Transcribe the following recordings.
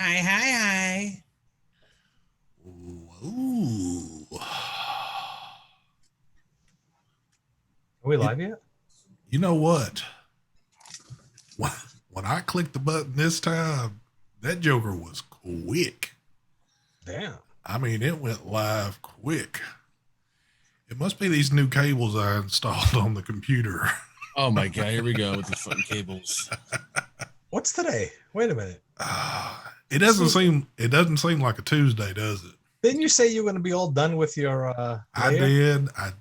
Hi, hi, hi. Ooh. Are we You, live yet? you know what? When, when I clicked the button this time, that Joker was quick. Damn. I mean, it went live quick. It must be these new cables I installed on the computer. Oh my god, here we go with these fucking cables. What's today? Wait a minute. It doesn't seem like a Tuesday, does it? Didn't you say you were going to be all done with your I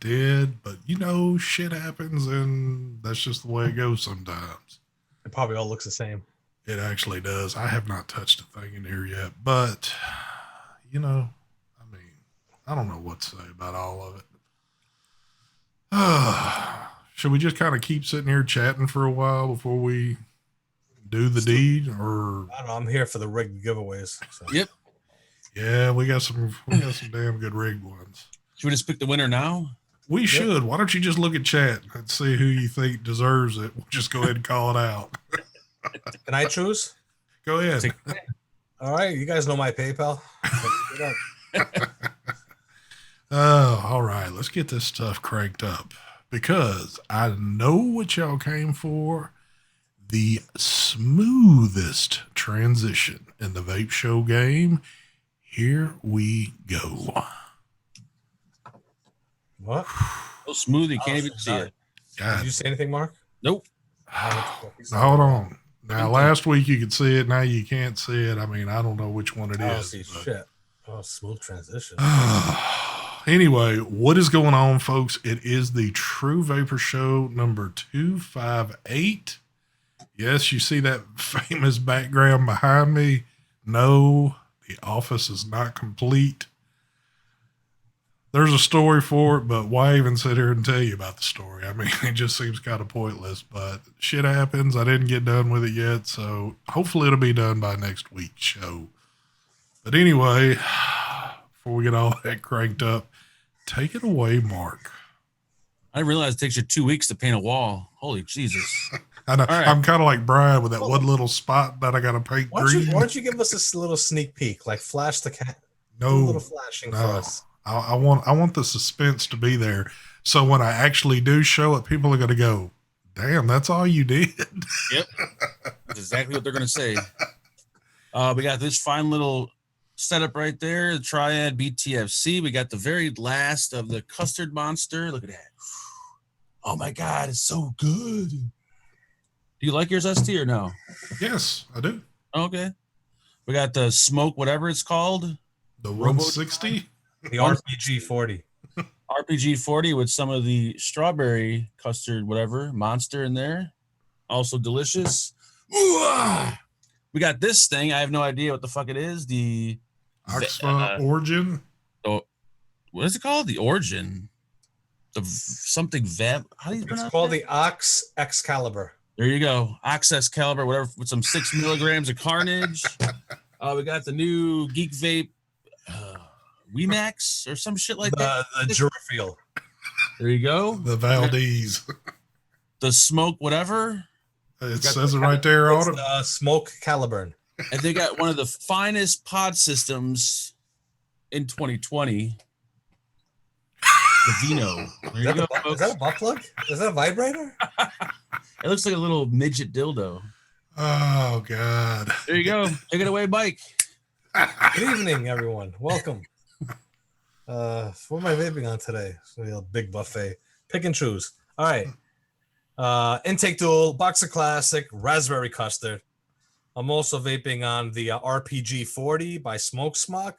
did, but shit happens and that's just the way it goes sometimes. It probably all looks the same. It actually does. I have not touched a thing in here yet, but I mean, I don't know what to say about all of it. Should we just kind of keep sitting here chatting for a while before we do the deed, or I don't know. I'm here for the rigged giveaways. So. Yep. yeah, we got some damn good rigged ones. Should we just pick the winner now? We should. Why don't you just look at chat and see who you think deserves it? We'll just go ahead and call it out. Can I choose? Go ahead. All right. You guys know my PayPal. All right. Let's get this stuff cranked up because I know what y'all came for. The smoothest transition in the Vape Show game. Here we go. What? So smooth, you can't even see it. Did you say anything, Mark? Nope. Hold on. Now, last week you could see it. Now you can't see it. I mean, I don't know which one it is. See shit. Oh, smooth transition. Anyway, what is going on, folks? It is the True Vapor Show number 258. Yes, you see that famous background behind me? No, the office is not complete. There's a story for it, but why even sit here and tell you about the story? I mean, it just seems kind of pointless, but shit happens. I didn't get done with it yet, so hopefully it'll be done by next week's show. But anyway, before we get all that cranked up, take it away, Mark. I didn't realize it takes you 2 weeks to paint a wall. Holy Jesus. I know. Right. I'm kind of like Brian with that one little spot that I got to paint green. Why don't you give us this little sneak peek? Like flash the cat. No. Do a little flashing for us. I want the suspense to be there. So when I actually do show it, people are going to go, damn, that's all you did. Yep. That's exactly what they're going to say. We got this fine little setup right there, the Triad BTFC. We got the very last of the custard monster. Look at that. Oh my God, it's so good. Do you like yours, ST, or no? Yes, I do. Okay. We got the smoke, whatever it's called. The 160? The RPG 40. RPG 40 with some of the strawberry custard, whatever, monster in there. Also delicious. Ooh-ah! We got this thing. I have no idea what the fuck it is. The Origin? Oh, what is it called? The Origin. Something Vap. How do you pronounce it? It's called the Ox Excalibur. There you go. Access Caliber, whatever, with some 6 milligrams of carnage. We got the new Geek Vape Remax or some shit like that. The Durafeel. There you go. The Valdez. The Smoke, whatever. It says it right there on it. Smoke Caliburn. And they got one of the finest pod systems in 2020. The Vino. There you go, folks. Is that a butt plug? Is that a vibrator? It looks like a little midget dildo. Oh, God. There you go. Take it away, Mike. Good evening, everyone. Welcome. What am I vaping on today? It's gonna be a big buffet. Pick and choose. All right. Intake Dual, Boxer Classic, Raspberry Custard. I'm also vaping on the RPG 40 by Smoke Smock.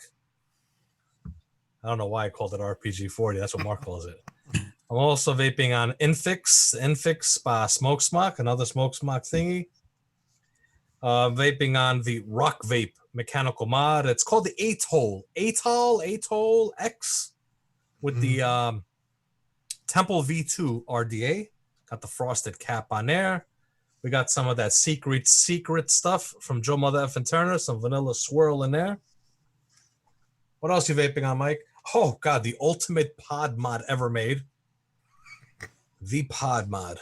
I don't know why I called it RPG 40. That's what Mark calls it. I'm also vaping on Infix by Smoke Smock, another Smoke Smock thingy. Vaping on the Rock Vape mechanical mod. It's called the Atoll X with the Temple V2 RDA. Got the frosted cap on there. We got some of that secret stuff from Joe Mother F and Turner. Some vanilla swirl in there. What else you vaping on, Mike? Oh, God, the ultimate pod mod ever made. The pod mod.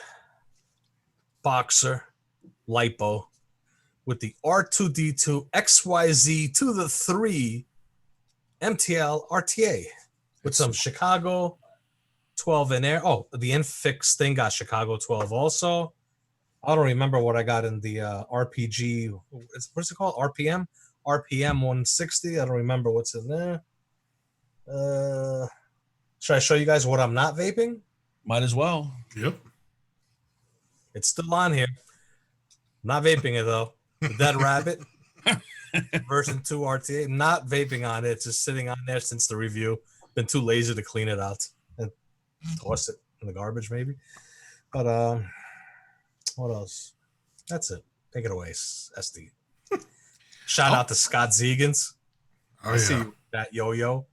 Boxer. Lipo. with the R2D2 XYZ to the 3 MTL RTA with some Chicago 12 in there. Oh, the Infix thing got Chicago 12 also. I don't remember what I got in the RPG. What's it called? RPM 160. I don't remember what's in there. Should I show you guys what I'm not vaping? Might as well. Yep. It's still on here. Not vaping it though. The Dead Rabbit version 2 RTA. Not vaping on it. It's just sitting on there since the review. Been too lazy to clean it out and toss it in the garbage maybe. But what else? That's it. Take it away, SD. Shout out to Scott Zegans. Oh, I see you, that yo-yo.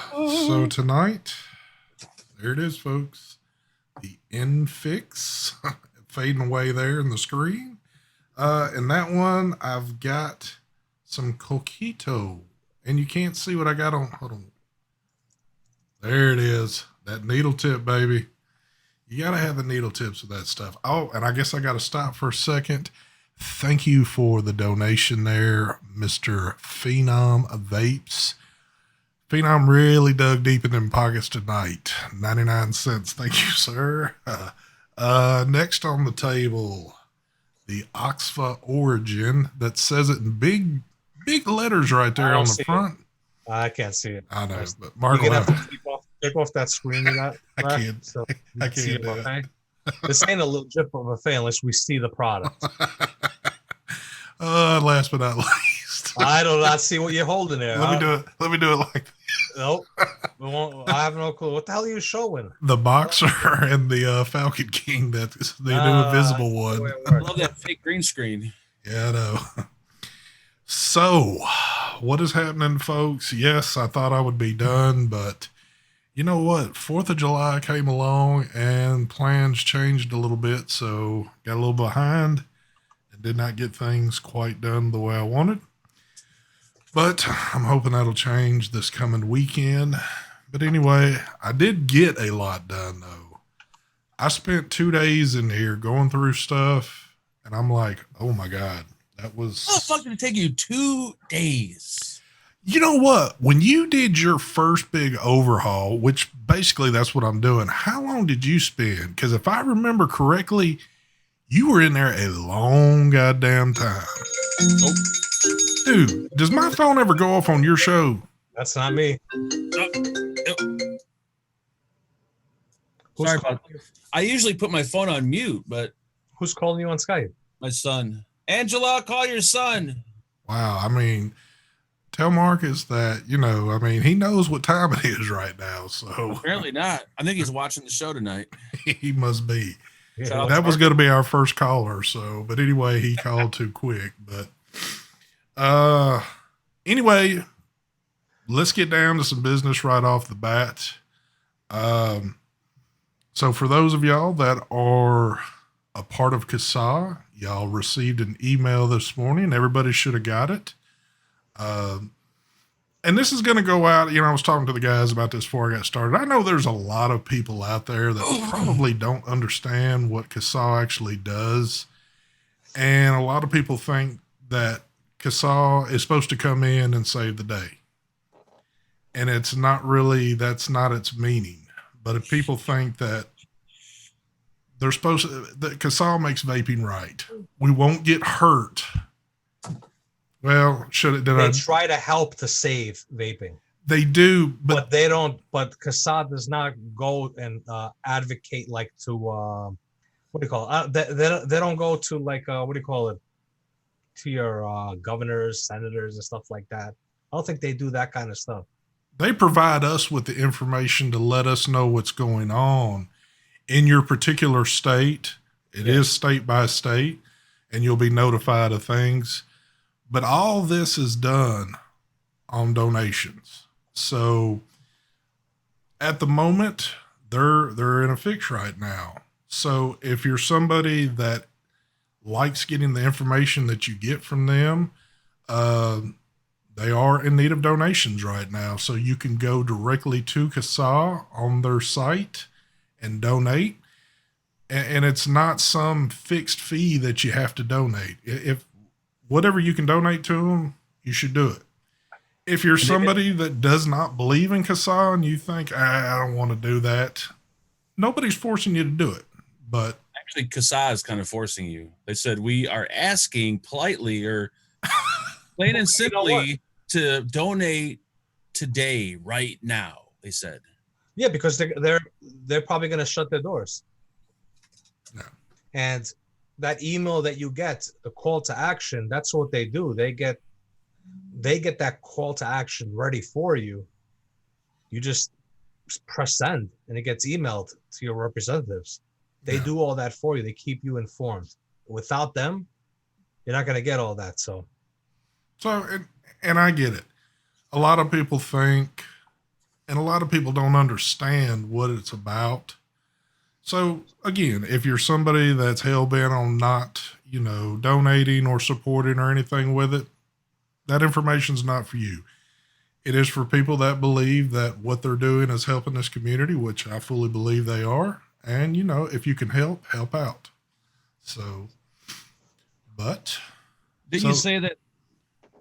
So tonight, there it is, folks. The Infix fading away there in the screen. And that one, I've got some Coquito. And you can't see what I got on. Hold on. There it is. That needle tip, baby. You got to have the needle tips with that stuff. Oh, and I guess I got to stop for a second. Thank you for the donation there, Mr. Phenom Vapes. Phenom really dug deep in them pockets tonight. 99 cents. Thank you, sir. Next on the table, the Oxfa Origin that says it in big letters right there on the front. I can't see it. I know, but Mark, you have to take off that screen you got. I can't. So I can't see do it. This ain't a legit buffet unless we see the product. Last but not least, I do not see what you're holding there. Let me do it like this. Nope. I have no clue. What the hell are you showing? The boxer and the Falcon King. That's the new invisible one. I love that fake green screen. Yeah, I know. So, what is happening, folks? Yes, I thought I would be done, but you know what? 4th of July came along and plans changed a little bit, so got a little behind and did not get things quite done the way I wanted. But I'm hoping that'll change this coming weekend. But anyway, I did get a lot done, though. I spent 2 days in here going through stuff, and I'm like, oh my God, that was... How the fuck did it take you 2 days? You know what? When you did your first big overhaul, which basically that's what I'm doing, how long did you spend? Because if I remember correctly, you were in there a long goddamn time. Oh. Dude, does my phone ever go off on your show? That's not me. Sorry about that. I usually put my phone on mute, but... Who's calling you on Skype? My son. Angela, call your son. Wow, I mean... Tell Marcus that, he knows what time it is right now. So apparently not. I think he's watching the show tonight. He must be. Yeah. That was going to be our first caller. So, but anyway, he called too quick. But anyway, let's get down to some business right off the bat. So for those of y'all that are a part of CASA, y'all received an email this morning. Everybody should have got it. And this is going to go out. I was talking to the guys about this before I got started. I know there's a lot of people out there that probably don't understand what CASA actually does. And a lot of people think that CASA is supposed to come in and save the day. And it's not really, that's not its meaning. But if people think that they're supposed to, that CASA makes vaping right, we won't get hurt. Well, they try to help to save vaping. They do, but they don't. But CASA does not go and advocate like to what do you call it? They don't go to like what do you call it? To your governors, senators, and stuff like that. I don't think they do that kind of stuff. They provide us with the information to let us know what's going on in your particular state. It is state by state, and you'll be notified of things. But all this is done on donations. So at the moment, they're in a fix right now. So if you're somebody that likes getting the information that you get from them, they are in need of donations right now. So you can go directly to CASA on their site and donate. and it's not some fixed fee that you have to donate. If whatever you can donate to them, you should do it. If you're somebody that does not believe in CASA and you think, I don't want to do that, nobody's forcing you to do it. But actually, CASA is kind of forcing you. They said, we are asking politely or plain and simply to donate today, right now, they said. Yeah, because they're probably going to shut their doors. No. And that email that you get, the call to action, that's what they do. They get that call to action ready for you. You just press send and it gets emailed to your representatives. They do all that for you. They keep you informed. Without them, you're not going to get all that. So and I get it. A lot of people think, and a lot of people don't understand what it's about. So again, if you're somebody that's hell bent on not, donating or supporting or anything with it, that information's not for you. It is for people that believe that what they're doing is helping this community, which I fully believe they are. And, if you can help out. So, but. Didn't you say that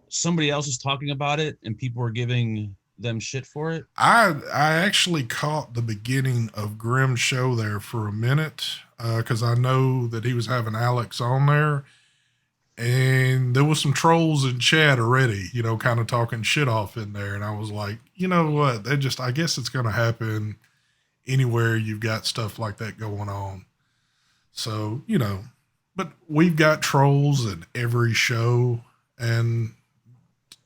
somebody else was talking about it and people were giving them shit for it? I actually caught the beginning of Grimm's show there for a minute because I know that he was having Alex on there. And there was some trolls in chat already, kind of talking shit off in there. And I was like, you know what? I guess it's going to happen anywhere you've got stuff like that going on. So, but we've got trolls in every show. And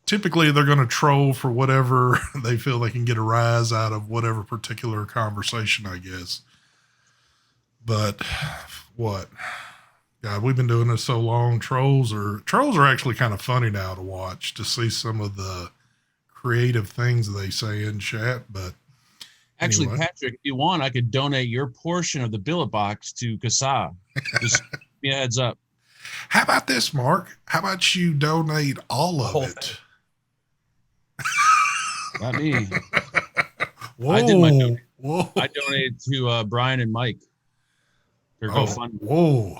typically they're going to troll for whatever they feel they can get a rise out of whatever particular conversation, I guess. But what? God, we've been doing this so long. Trolls are actually kind of funny now to watch, to see some of the creative things they say in chat. But actually, anyway. Patrick, if you want, I could donate your portion of the billet box to CASA. Just give me a heads up. How about this, Mark? How about you donate all of it? Not me. Whoa, I did my donation. Whoa. I donated to Brian and Mike. For GoFundMe. Whoa.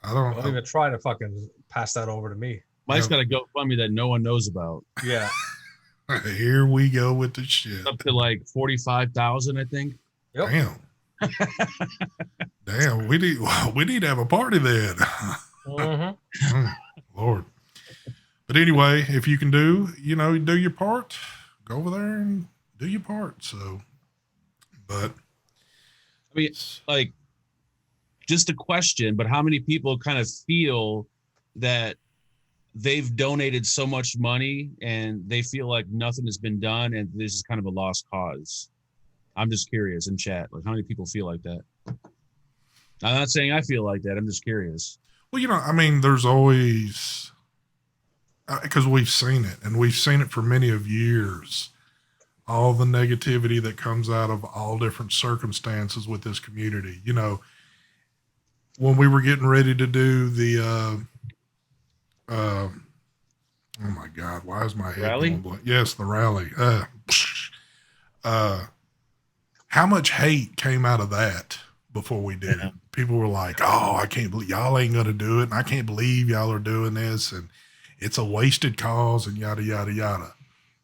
I don't even try to fucking pass that over to me. Mike's got a GoFundMe that no one knows about. Yeah. Here we go with the shit. Up to like 45,000, I think. Yep. Damn. Damn. We need to have a party then. Mm-hmm. Lord. But anyway, if you can do your part, go over there and do your part. So, but I mean, like, just a question, but how many people kind of feel that they've donated so much money and they feel like nothing has been done and this is kind of a lost cause? I'm just curious in chat, like how many people feel like that? I'm not saying I feel like that. I'm just curious. Well, there's always, because we've seen it and we've seen it for many of years, all the negativity that comes out of all different circumstances with this community. When we were getting ready to do the, oh my God, why is my head rally? going blank? Yes, the rally. How much hate came out of that before we did it? People were like, oh, I can't believe y'all ain't going to do it. And I can't believe y'all are doing this. And it's a wasted cause and yada, yada, yada.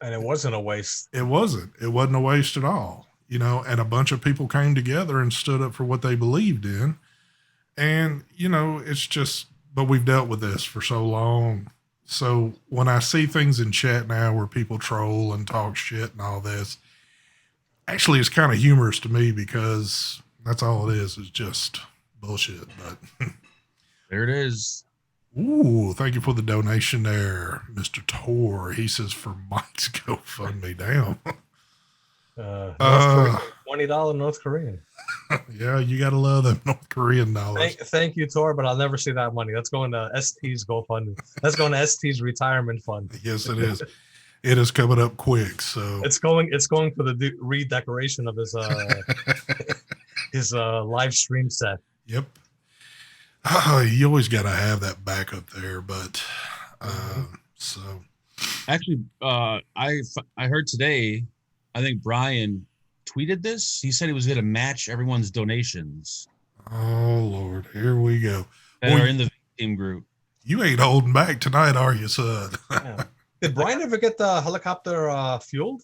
And it wasn't a waste. It wasn't a waste at all, and a bunch of people came together and stood up for what they believed in. And, it's just, but we've dealt with this for so long. So when I see things in chat now where people troll and talk shit and all this, actually it's kind of humorous to me because that's all it is just bullshit. But there it is. Ooh, thank you for the donation there, Mr. Tor. He says for Mike's GoFundMe. Damn. $20 North Korean. Yeah, you gotta love them North Korean dollars. Thank you, Tor, but I'll never see that money. That's going to ST's GoFundMe. That's going to ST's retirement fund. Yes, it is. It is coming up quick. So it's going for the redecoration of his his live stream set. Yep. You always got to have that backup there, but so actually, I heard today. I think Brian tweeted this. He said he was going to match everyone's donations. Oh Lord, here we go. that Well, are in the team group. you ain't holding back tonight, are you, son? Yeah. Did Brian ever get the helicopter fueled?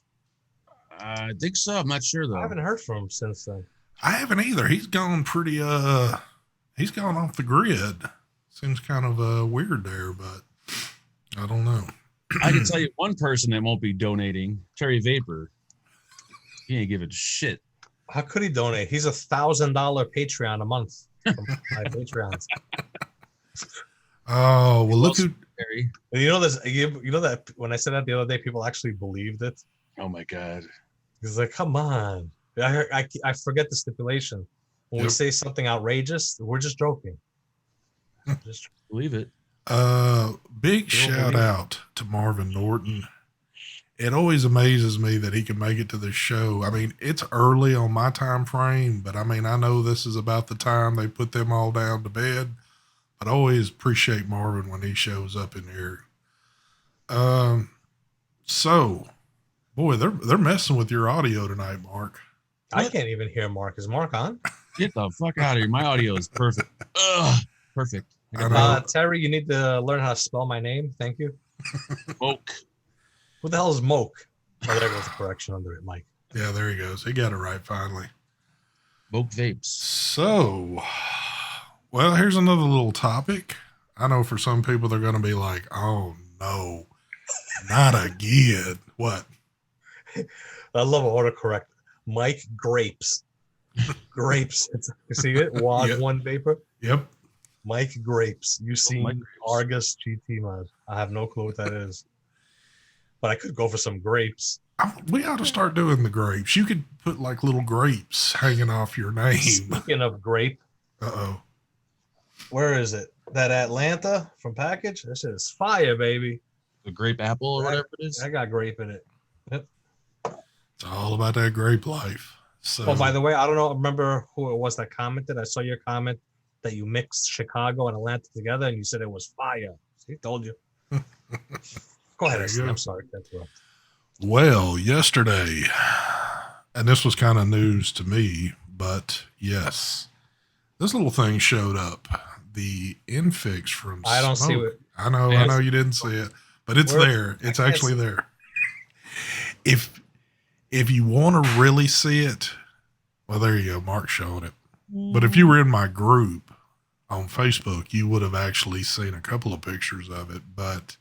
I think so. I'm not sure I though. haven't heard from him since then. I haven't either. He's gone pretty he's gone off the grid. Seems kind of weird there, but I don't know. I can tell you one person that won't be donating, Terry Vapor. He ain't giving shit. How could he donate? He's $1,000 Patreon a month from my Patreons. Oh, well, look who. Terry. And you know this. You know that when I said that the other day, people actually believed it. Oh my god. He's like, "Come on!" I forget the stipulation. When we Yep. say something outrageous, we're just joking. Just Believe it. Big You don't shout believe it? out to Marvin Norton. It always amazes me that he can make it to the show. I mean, it's early on my time frame, but I mean, I know this is about the time they put them all down to bed. But I always appreciate Marvin when he shows up in here. So, boy, they're messing with your audio tonight, Mark. I can't even hear Mark. Is Mark on? Get the fuck out of here. My audio is perfect. Ugh, perfect. I know. Terry, you need to learn how to spell my name. Thank you. Smoke. Who the hell is Moke? Oh, there goes the correction under it, Mike. Yeah, there he goes. He got it right finally. Smoke vapes. So, well, here's another little topic. I know for some people they're going to be like, "Oh no, not again." What? I love autocorrect. Mike Grapes. Grapes. You see it? Wad Yep. one vapor. Yep. Mike Grapes. You see Mike Grapes. Argus GT mod. I have no clue what that is. But I could go for some grapes. We ought to start doing the grapes. You could put like little grapes hanging off your name. Speaking of grape, Uh-oh. where is it? That Atlanta from Package? This is fire, baby. The grape apple or whatever it is. I got grape in it. It's all about that grape life. So, Oh, by the way, I don't know. Remember who it was that commented? I saw your comment that you mixed Chicago and Atlanta together, and you said it was fire. See, told you. Go ahead, There you Ashley. go. I'm sorry to interrupt. well, yesterday, and this was kind of news to me, but yes, this little thing showed up. The infix from I don't see Smoke. it. I know Yes. you didn't see it, but it's Where- there. It's I can't actually see there. If you want to really see it, well, there you go. Mark's showing it. But if you were in my group on Facebook, you would have actually seen a couple of pictures of it. But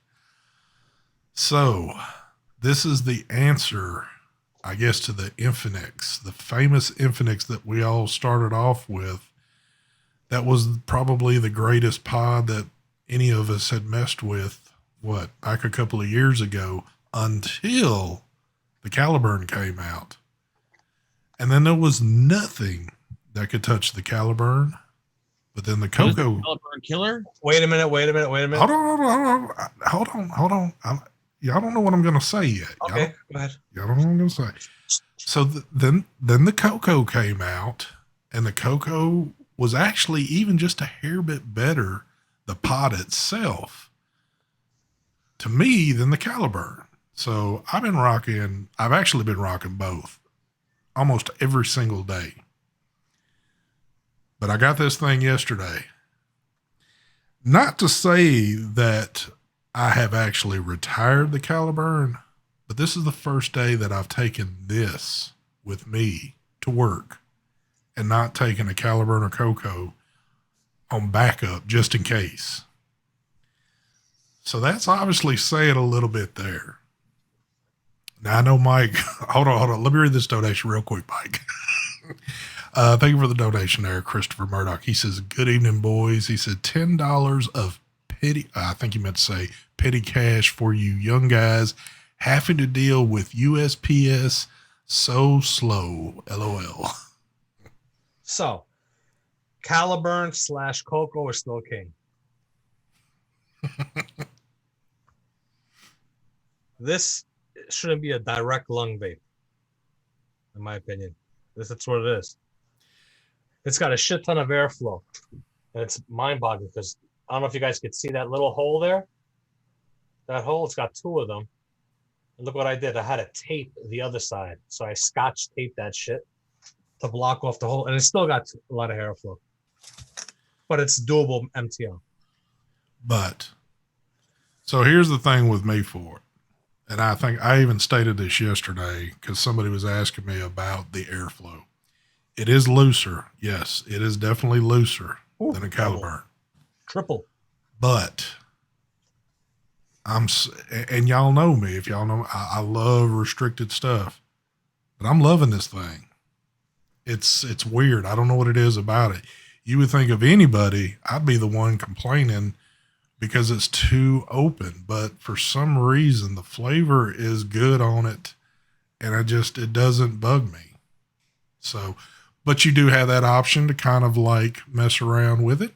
so this is the answer, I guess, to the Infinix, the famous Infinix that we all started off with. That was probably the greatest pod that any of us had messed with, back a couple of years ago, until the Caliburn came out. And then there was nothing that could touch the Caliburn. But then the Cocoa. Caliburn killer. Wait a minute. Hold Hold on. Y'all don't know what I'm going to say yet. Okay, go ahead. Y'all don't know what I'm going to say. So then the Cocoa came out, and the Cocoa was actually even just a hair bit better, the pod itself, to me, than the Caliburn. So I've actually been rocking both almost every single day. But I got this thing yesterday. Not to say that I have actually retired the Caliburn, but this is the first day that I've taken this with me to work and not taken a Caliburn or Cocoa on backup just in case. So that's obviously saying a little bit there. Now I know Mike, hold on. Let me read this donation real quick, Mike. Thank you for the donation there, Christopher Murdoch. He says, "Good evening, boys." He said, $10 of petty, I think he meant to say petty cash for you young guys having to deal with USPS so slow. LOL. So, Caliburn / Cocoa is still king. This shouldn't be a direct lung vape, in my opinion. That's what it is. It's got a shit ton of airflow, and it's mind-boggling because I don't know if you guys could see that little hole there. That hole, it's got two of them. And look what I did. I had to tape the other side, so I scotch taped that shit to block off the hole, and it's still got a lot of airflow. But it's doable MTO. But so here's the thing with me for it. And I think I even stated this yesterday because somebody was asking me about the airflow. It is looser. Yes, it is definitely looser than a Caliburn. Triple. But and y'all know me. If y'all know, I love restricted stuff. But I'm loving this thing. It's weird. I don't know what it is about it. You would think of anybody, I'd be the one complaining because it's too open. But for some reason, the flavor is good on it, and it doesn't bug me. So, but you do have that option to kind of like mess around with it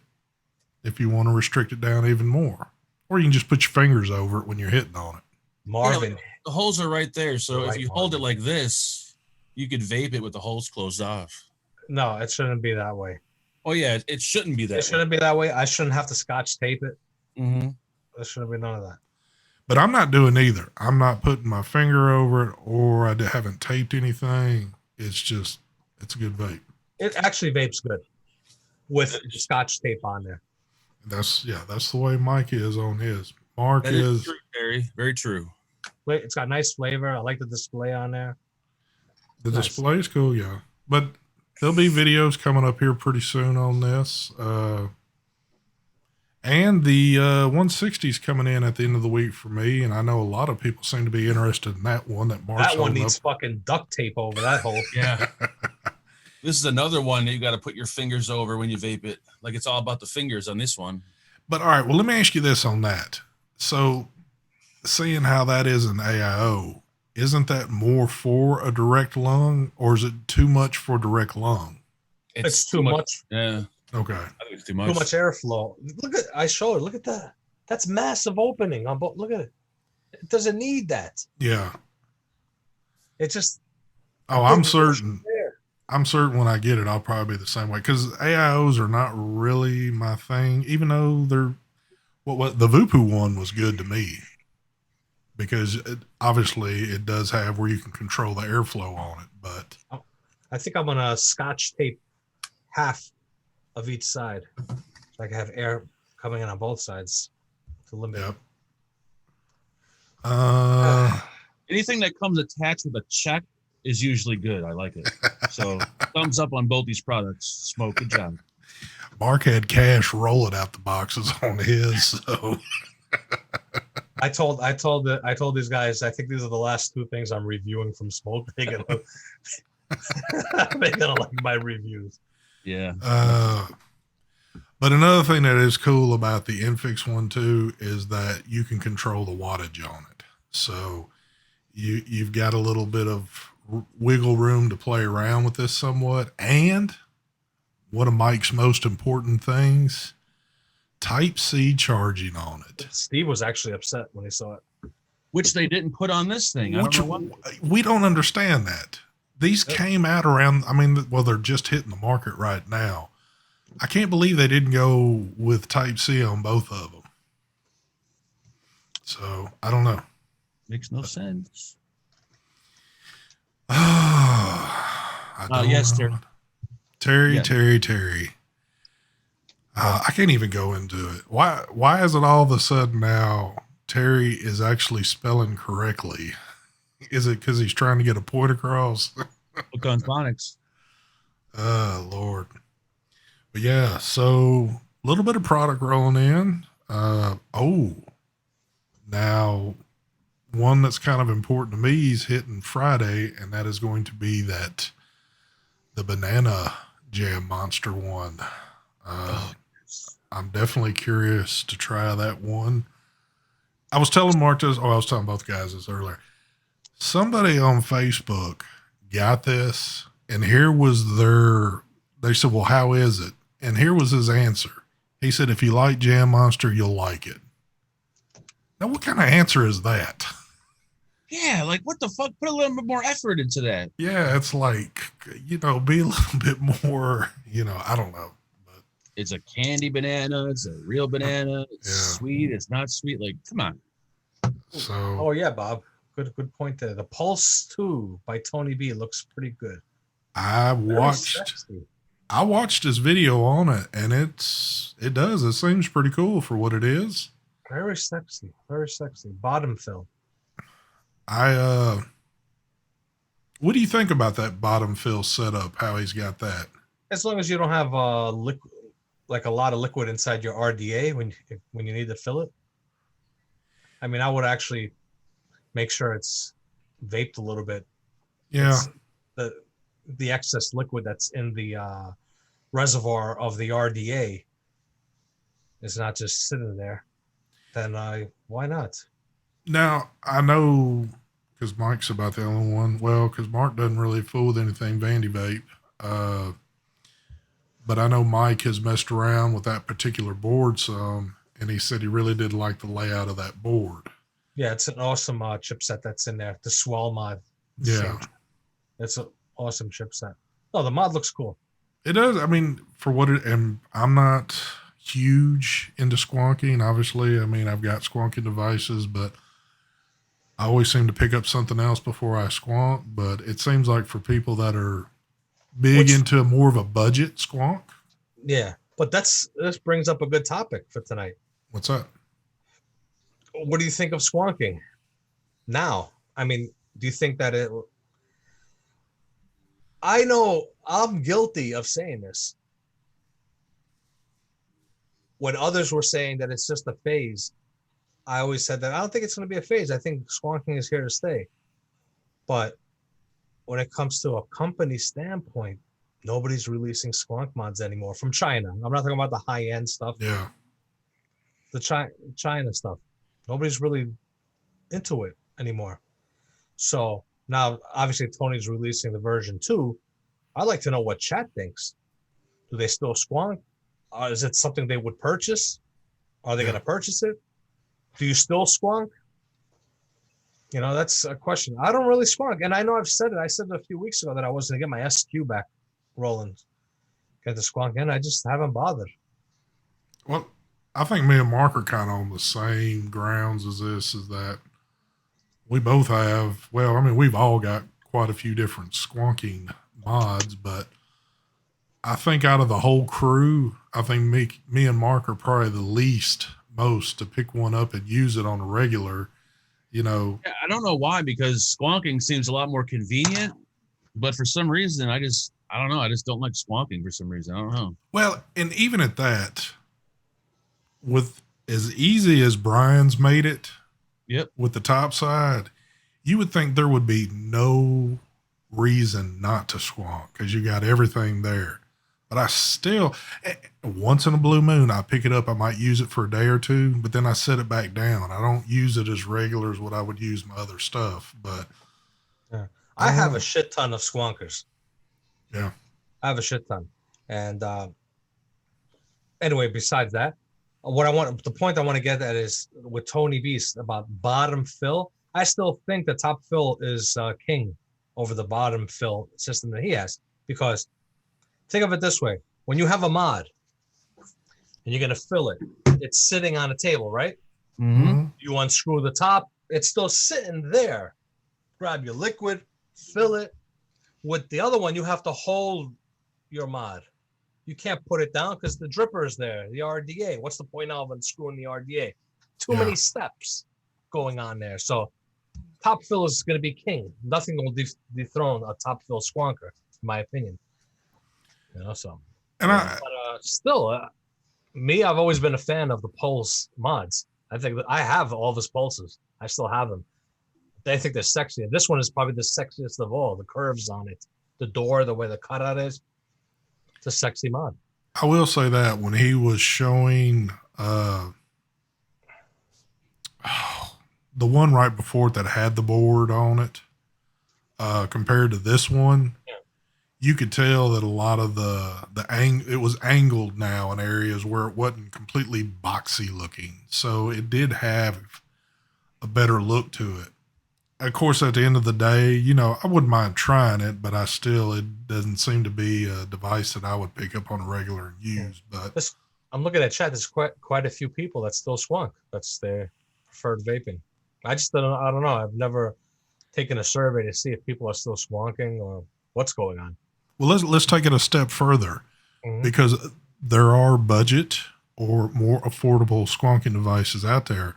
if you want to restrict it down even more. Or you can just put your fingers over it when you're hitting on it. Marvin. Yeah, the holes are right there. So if you hold it Marvin. like this, you could vape it with the holes closed off. No, it shouldn't be that way. Oh, yeah. It shouldn't be that way. It shouldn't be that way. I shouldn't have to scotch tape it. Mm-hmm. There shouldn't be none of that. But I'm not doing either. I'm not putting my finger over it, or I haven't taped anything. It's a good vape. It actually vapes good with scotch tape on there. That's the way Mike is on his. Mark That is true, Terry. Very true. It's got nice flavor. I like the display on there. The display is cool, yeah. But there'll be videos coming up here pretty soon on this. And the 160's coming in at the end of the week for me, and I know a lot of people seem to be interested in that one. That one needs fucking duct tape over that hole. Yeah. This is another one that you got to put your fingers over when you vape it. Like it's all about the fingers on this one. But all right, well, let me ask you this on that. So, seeing how that is an AIO, isn't that more for a direct lung, or is it too much for direct lung? It's too much. Yeah. Okay. I think it's too much. Too much airflow. I showed it. Look at that. That's massive opening on both. Look at it. It doesn't need that. Yeah. It just. Oh, I'm certain. I'm certain when I get it, I'll probably be the same way, because AIOs are not really my thing, even though they're what the Vupu one was good to me, because obviously it does have where you can control the airflow on it. But I think I'm gonna scotch tape half of each side, so I can have air coming in on both sides to limit. Yep. Anything that comes attached with a check is usually good. I like it. So thumbs up on both these products. Smoke, good job. Mark had cash rolling out the boxes on his. So I told these guys, I think these are the last two things I'm reviewing from Smoke. They're gonna like my reviews. Yeah. But another thing that is cool about the Infix one too is that you can control the wattage on it. So you've got a little bit of wiggle room to play around with this somewhat. And one of Mike's most important things, Type-C charging on it. Steve was actually upset when he saw it. Which they didn't put on this thing. We don't understand that. These came out around, they're just hitting the market right now. I can't believe they didn't go with Type-C on both of them. So, I don't know. Makes no sense. Yes, Terry. Yeah. Terry. I can't even go into it. Why is it all of a sudden now Terry is actually spelling correctly? Is it because he's trying to get a point across? Look on phonics. Lord. But yeah, so a little bit of product rolling in. Now one that's kind of important to me is hitting Friday, and that is going to be the banana jam monster one. I'm definitely curious to try that one. I was telling Mark this, I was telling both guys this earlier. Somebody on Facebook got this, and here was they said, well, how is it? And here was his answer. He said, if you like Jam Monster, you'll like it. Now, what kind of answer is that? Yeah, like what the fuck? Put a little bit more effort into that. Yeah, it's like, be a little bit more, I don't know. But it's a candy banana. It's a real banana. It's sweet. It's not sweet. Like, come on. So. Oh, yeah, Bob. Good point there. The Pulse 2 by Tony B looks pretty good. I watched I watched his video on it, and it seems pretty cool for what it is. Very sexy. Very sexy. Bottom fill. What do you think about that bottom fill setup? How he's got that? As long as you don't have like a lot of liquid inside your RDA when you need to fill it. I mean, I would actually make sure it's vaped a little bit. Yeah. It's the excess liquid that's in the reservoir of the RDA is not just sitting there. Then why not? Now, I know, because Mike's about the only one. Well, because Mark doesn't really fool with anything Vandy Vape. But I know Mike has messed around with that particular board some, and he said he really did like the layout of that board. Yeah, it's an awesome chipset that's in there. The Swell mod. Yeah. It's an awesome chipset. Oh, the mod looks cool. It does. I mean, for what it, and I'm not huge into squonking. Obviously, I mean, I've got squonking devices, but I always seem to pick up something else before I squonk. But it seems like for people that are big into more of a budget squonk. Yeah, but this brings up a good topic for tonight. What's that? What do you think of squonking now? I mean, do you think that it... I know I'm guilty of saying this. When others were saying that it's just a phase, I always said that I don't think it's going to be a phase. I think squonking is here to stay. But when it comes to a company standpoint, nobody's releasing squonk mods anymore from China. I'm not talking about the high-end stuff. Yeah. The China stuff. Nobody's really into it anymore. So now, obviously, Tony's releasing the version 2. I'd like to know what chat thinks. Do they still squonk? Is it something they would purchase? Are they going to purchase it? Do you still squonk? You know, that's a question. I don't really squonk. And I know I've said it. I said it a few weeks ago that I was going to get my SQ back rolling. Get the squonk in. I just haven't bothered. Well, I think me and Mark are kind of on the same grounds as this, is that we both have, well, I mean, we've all got quite a few different squonking mods, but I think out of the whole crew, I think me and Mark are probably the most to pick one up and use it on a regular, you know. Yeah, I don't know why, because squonking seems a lot more convenient, but for some reason, I don't know. I just don't like squonking for some reason. I don't know. Well, and even at that, with as easy as Brian's made it, yep, with the top side, you would think there would be no reason not to squonk because you got everything there. But I still, once in a blue moon, I pick it up. I might use it for a day or two, but then I set it back down. I don't use it as regular as what I would use my other stuff. But yeah. I have a shit ton of squonkers. Yeah. I have a shit ton. And anyway, besides that, the point I want to get at is with Tony Beast about bottom fill. I still think the top fill is king over the bottom fill system that he has, because think of it this way. When you have a mod and you're going to fill it, it's sitting on a table, right? Mm-hmm. You unscrew the top, it's still sitting there. Grab your liquid, fill it. With the other one, you have to hold your mod. You can't put it down because the dripper is there, the RDA. What's the point of unscrewing the RDA? Too many steps going on there. So top fill is going to be king. Nothing will dethrone a top fill squonker, in my opinion. You know, so. And Me, I've always been a fan of the Pulse mods. I think that I have all his Pulses. I still have them. I think they're sexy. This one is probably the sexiest of all. The curves on it, the door, the way the cutout is. It's a sexy mod. I will say that when he was showing the one right before it that had the board on it, compared to this one, you could tell that a lot of it was angled now in areas where it wasn't completely boxy looking. So it did have a better look to it. Of course, at the end of the day, you know, I wouldn't mind trying it, but it doesn't seem to be a device that I would pick up on a regular and use. But I'm looking at chat. There's quite a few people that still squonk. That's their preferred vaping. I don't know. I've never taken a survey to see if people are still squonking or what's going on. Well, let's take it a step further. because there are budget or more affordable squonking devices out there.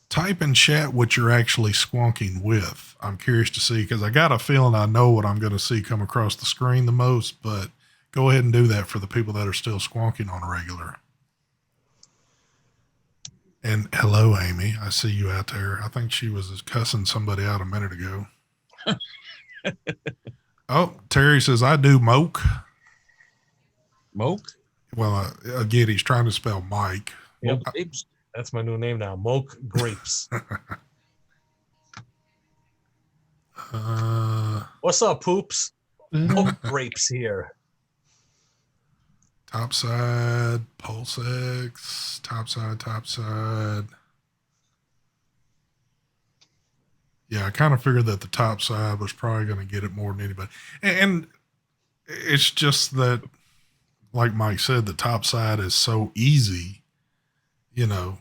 Type in chat what you're actually squonking with. I'm curious to see, because I got a feeling I know what I'm going to see come across the screen the most, but go ahead and do that for the people that are still squonking on a regular. And hello, Amy. I see you out there. I think she was cussing somebody out a minute ago. Oh, Terry says, I do moke. Moke? Well, again, he's trying to spell Mike. Yep. Vapes? That's my new name now. Moke Grapes. What's up, poops? Moke Grapes here. Topside, Pulse X, topside. Yeah, I kind of figured that the top side was probably going to get it more than anybody. And it's just that, like Mike said, the top side is so easy, you know.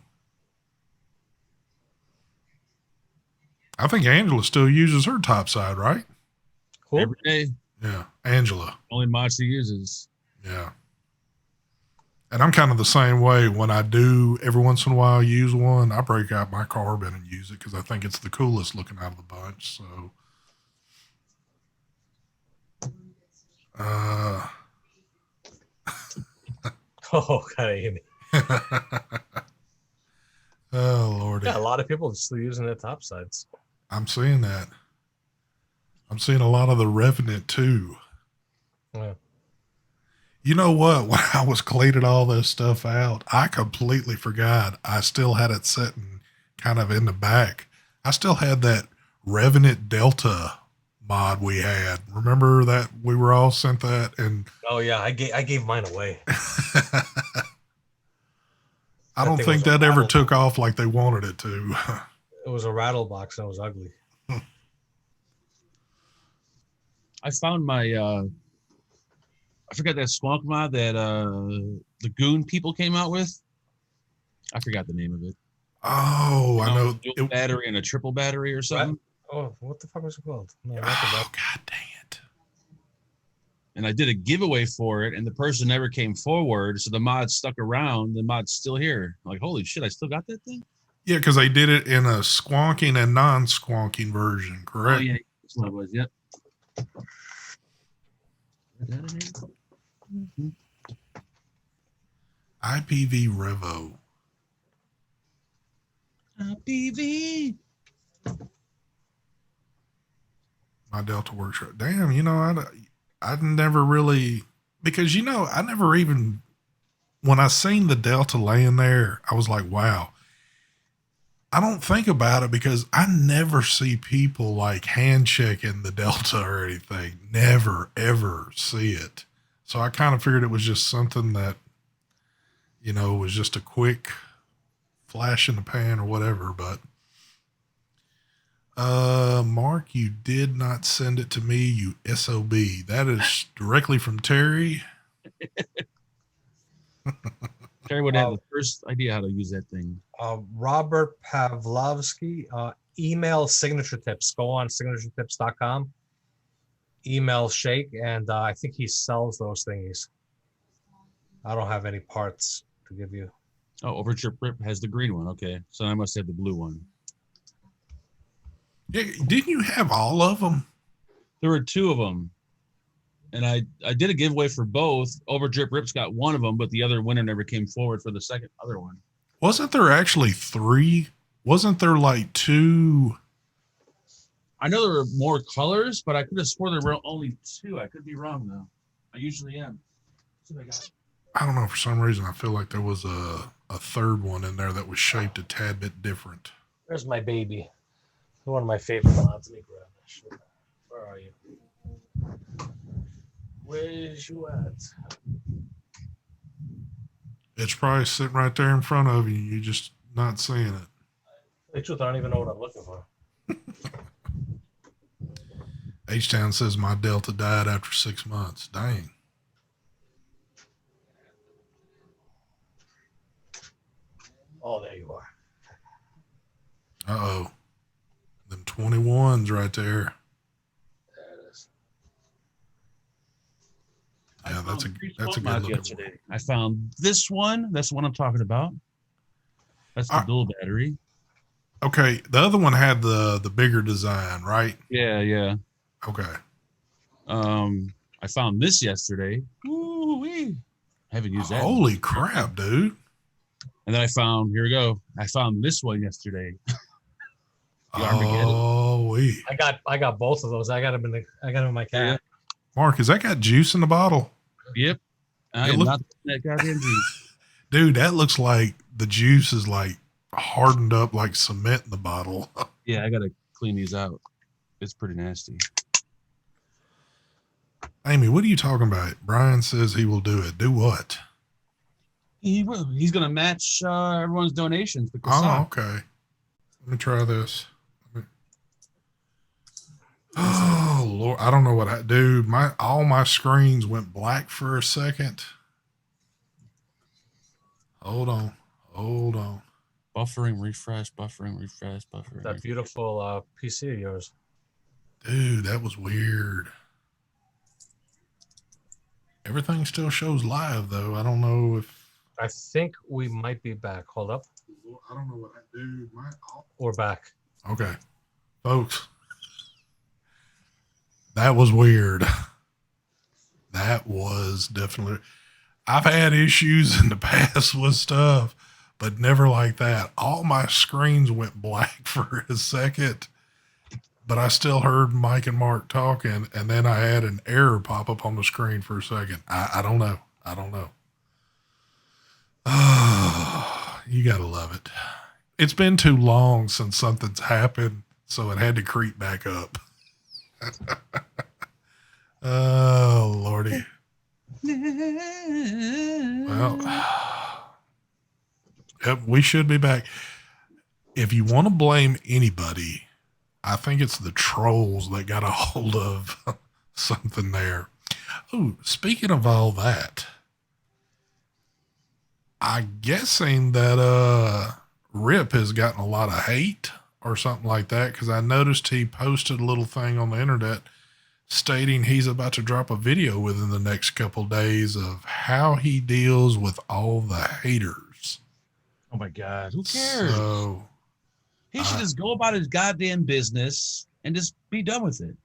I think Angela still uses her top side, right? Cool. Every day. Yeah, Angela. Only mod she uses. Yeah. And I'm kind of the same way. When I do every once in a while use one, I break out my carbon and use it because I think it's the coolest looking out of the bunch. So, Oh, God, Amy. Oh, Lordy. Yeah, a lot of people are still using their top sides. I'm seeing that. I'm seeing a lot of the Revenant too. Yeah. You know what? When I was cleaning all this stuff out, I completely forgot I still had it sitting kind of in the back. I still had that Revenant Delta mod we had. Remember that we were all sent that? And Oh yeah, I gave mine away. I don't think that ever took off like they wanted it to. It was a rattle box and it was ugly. I found my I forgot that squonk mod that the Goon people came out with. I forgot the name of it. Oh, I know. Dual battery and a triple battery or something. Oh, what the fuck was it called? No, Oh, God dang it. And I did a giveaway for it, and the person never came forward, so the mod stuck around. The mod's still here. I'm like, holy shit, I still got that thing? Yeah, because they did it in a squonking and non-squonking version, correct? Oh, yeah. That's what it was, yep. IPV Revo. IPV. My Delta works right. Damn, you know, I'd never really, because, you know, I never even, when I seen the Delta laying there, I was like, wow. I don't think about it because I never see people like hand checking the Delta or anything. Never, ever see it. So I kind of figured it was just something that, you know, was just a quick flash in the pan or whatever. But, Mark, you did not send it to me, you SOB. That is directly from Terry. Terry would have the first idea how to use that thing. Robert Pavlovsky, email signature tips. Go on signaturetipps.com. Email Shake, and I think he sells those thingies. I don't have any parts to give you. Oh, Overtrip Rip has the green one. Okay, so I must have the blue one. Yeah, didn't you have all of them? There were two of them, and I did a giveaway for both. Overdrip Rip's got one of them, but the other winner never came forward for the other one. Wasn't there actually three? Wasn't there like two? I know there were more colors, but I could have swore there were only two. I could be wrong though. I usually am. I don't know. For some reason, I feel like there was a third one in there that was shaped a tad bit different. There's my baby. One of my favorite mods. Let me grab that shit. Where are you? Where's you at? It's probably sitting right there in front of you. You're just not seeing it. The truth, I don't even know what I'm looking for. H-Town says my Delta died after 6 months. Dang. Oh, there you are. Uh-oh. Them 21s right there. There it is. Yeah, that's a Free that's a smoke good mouth looking yesterday. I found this one. That's the one I'm talking about. That's the one. dual battery. Okay, the other one had the bigger design, right? Yeah, yeah. Okay. I found this yesterday. Ooh-wee. I haven't used that. Holy crap, dude. And then here we go. I found this one yesterday. The Armageddon. Oh, I got both of those. I got them in my cat. Mark, has that got juice in the bottle? Yep. I It am look- not that goddamn juice. Dude, that looks like the juice is like hardened up like cement in the bottle. Yeah, I gotta clean these out. It's pretty nasty. Amy, what are you talking about? Brian says he will do it. Do what? He will. He's gonna match everyone's donations. Oh, croissant. okay. Let me try this. Oh Lord, I don't know what I dude. All my screens went black for a second. Hold on. Buffering, refresh, buffering, refresh, buffering. That refresh. beautiful PC of yours. Dude, that was weird. Everything still shows live though. I don't know if I think we might be back. Hold up. I don't know what I do. We're back. Okay. Folks. That was weird. That was definitely I've had issues in the past with stuff, but never like that. All my screens went black for a second, but I still heard Mike and Mark talking, and then I had an error pop up on the screen for a second. I don't know. Oh, you gotta love it. It's been too long since something's happened, so it had to creep back up. Oh, Lordy. Well, yep, we should be back. If you want to blame anybody, I think it's the trolls that got a hold of something there. Oh, speaking of all that, I'm guessing that Rip has gotten a lot of hate or something like that, because I noticed he posted a little thing on the internet stating he's about to drop a video within the next couple days of how he deals with all the haters. Oh my God, who cares? So He should just go about his goddamn business and just be done with it.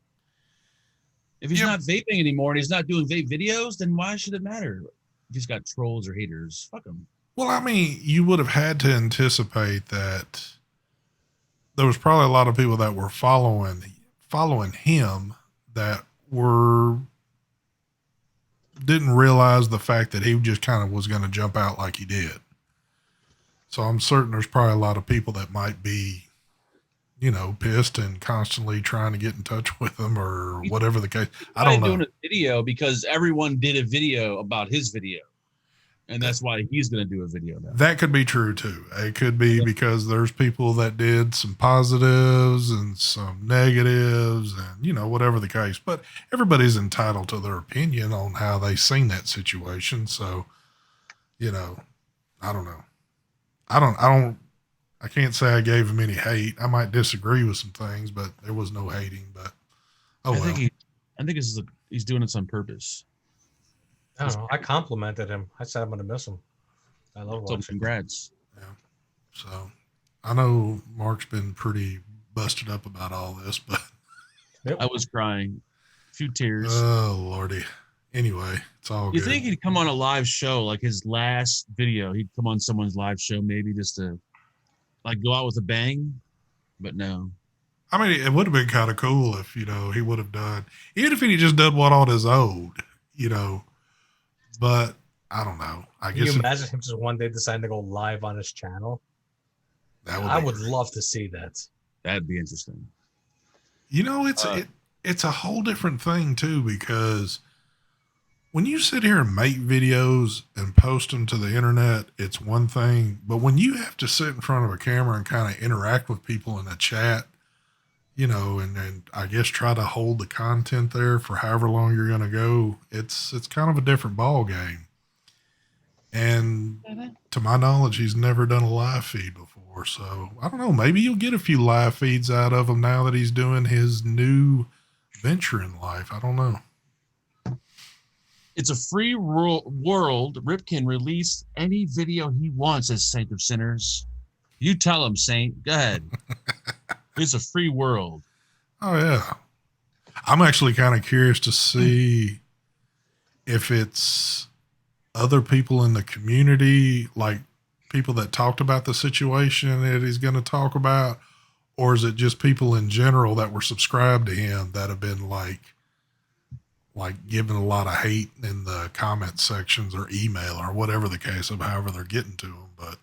If he's not vaping anymore and he's not doing vape videos, then why should it matter? If he's got trolls or haters, fuck him. Well, I mean, you would have had to anticipate that there was probably a lot of people that were following him that didn't realize the fact that he just kind of was going to jump out like he did. So I'm certain there's probably a lot of people that might be, pissed and constantly trying to get in touch with him or whatever the case. I don't know. Doing a video because everyone did a video about his video. And that's why he's going to do a video now. That could be true too. It could be because there's people that did some positives and some negatives and, whatever the case. But everybody's entitled to their opinion on how they seen that situation. So, I don't know. I can't say I gave him any hate. I might disagree with some things, but there was no hating. But I think he's doing this on purpose. I don't know. I complimented him. I said I'm going to miss him. I love watching. So congrats. Yeah. So I know Mark's been pretty busted up about all this, but I was crying. A few tears. Oh, Lordy. Anyway, it's all good. You think he'd come on a live show, like his last video, he'd come on someone's live show maybe just to go out with a bang? But no. I mean, it would have been kind of cool if, he would have done, even if he just done one on his own, but I don't know. Can you imagine him just one day deciding to go live on his channel? I would love to see that. That'd be interesting. It's a whole different thing too, because when you sit here and make videos and post them to the internet, it's one thing. But when you have to sit in front of a camera and kind of interact with people in a chat, and I guess try to hold the content there for however long you're going to go, it's kind of a different ball game. And to my knowledge, he's never done a live feed before. So I don't know, maybe you'll get a few live feeds out of him now that he's doing his new venture in life. I don't know. It's a free world. Rip can release any video he wants as Saint of Sinners. You tell him, Saint. Go ahead. It's a free world. Oh yeah. I'm actually kind of curious to see if it's other people in the community, like people that talked about the situation that he's going to talk about, or is it just people in general that were subscribed to him that have been like giving a lot of hate in the comment sections or email or whatever the case of however they're getting to him. But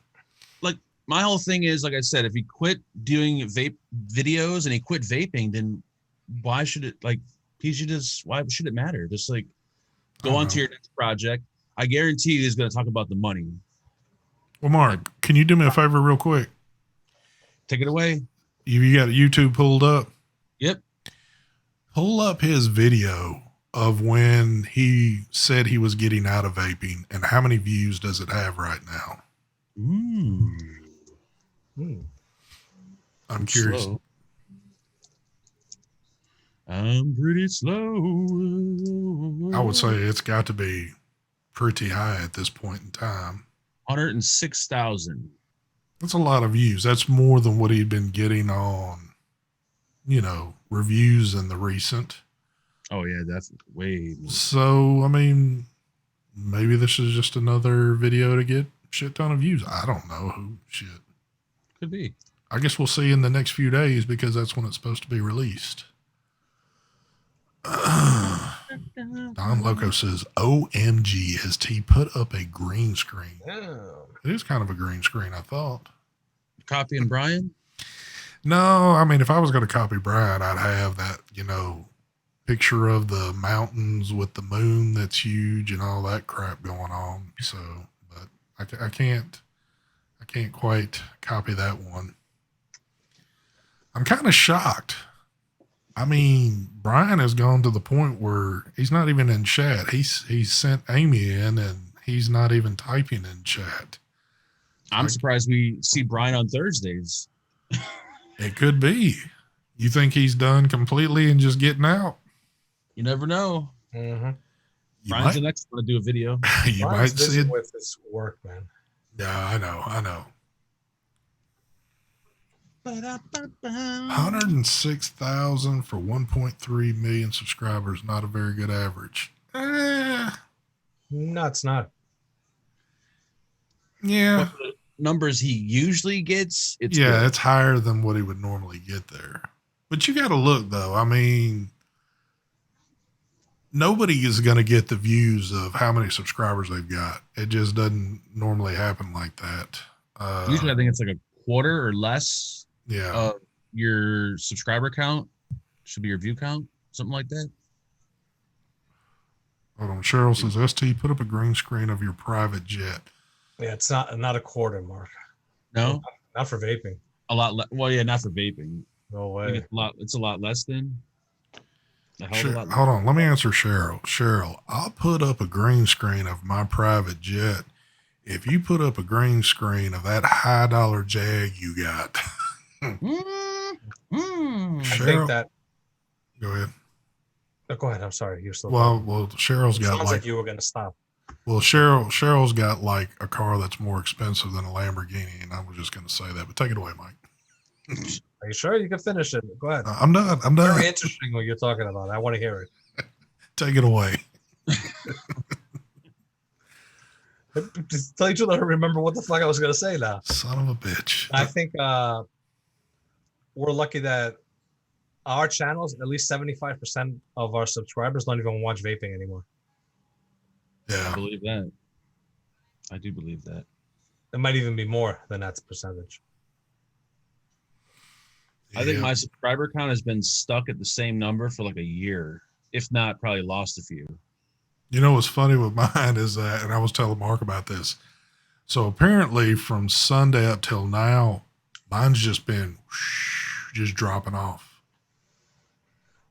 like my whole thing is, like I said, if he quit doing vape videos and he quit vaping, then why should it why should it matter? Just like go on to your next project. I guarantee he's going to talk about the money. Well, Mark, can you do me a favor real quick? Take it away. You got YouTube pulled up? Yep. Pull up his video of when he said he was getting out of vaping and how many views does it have right now? I'm curious. Slow. I'm pretty slow. I would say it's got to be pretty high at this point in time. 106,000. That's a lot of views. That's more than what he'd been getting on, reviews in the recent. Oh yeah, that's way more. So, I mean, maybe this is just another video to get shit ton of views. I don't know. Shit. Could be. I guess we'll see in the next few days because that's when it's supposed to be released. Don Loco says, OMG, has T put up a green screen? Oh. It is kind of a green screen, I thought. Copying Brian? No, I mean, if I was going to copy Brian, I'd have that, picture of the mountains with the moon that's huge and all that crap going on. So, but I can't quite copy that one. I'm kind of shocked. I mean, Brian has gone to the point where he's not even in chat. He's sent Amy in and he's not even typing in chat. I'm surprised we see Brian on Thursdays. It could be. You think he's done completely and just getting out? You never know. Mm-hmm. Brian's the next one to do a video. You might see it with his work, man. Yeah, I know. 106,000 for 1.3 million subscribers. Not a very good average. No, it's not. Yeah. But the numbers he usually gets, it's higher than what he would normally get there. But you got to look, though. I mean, nobody is going to get the views of how many subscribers they've got. It just doesn't normally happen like that. Usually I think it's like a quarter or less. Yeah. Your subscriber count should be your view count, something like that. Hold on. Cheryl says, ST, put up a green screen of your private jet. Yeah, it's not a quarter, Mark. No, not for vaping. A lot. Well, yeah, not for vaping. No way. I think it's a lot less than. Hold on. Let me answer Cheryl. Cheryl, I'll put up a green screen of my private jet if you put up a green screen of that high dollar Jag you got. I think that. Go ahead. Oh, go ahead. I'm sorry. You're still. Well, Cheryl's got sounds like you were going to stop. Well, Cheryl's got like a car that's more expensive than a Lamborghini, and I was just going to say that. But take it away, Mike. Are you sure you can finish it? Go ahead. I'm done. Very interesting what you're talking about. I want to hear it. Take it away. Just tell you the truth, I don't remember what the fuck I was going to say now. Son of a bitch. I think we're lucky that our channels, at least 75% of our subscribers don't even watch vaping anymore. Yeah. I believe that. I do believe that. It might even be more than that percentage. I think my subscriber count has been stuck at the same number for like a year, if not probably lost a few. You know what's funny with mine is that, and I was telling Mark about this. So apparently from Sunday up till now, mine's just been just dropping off.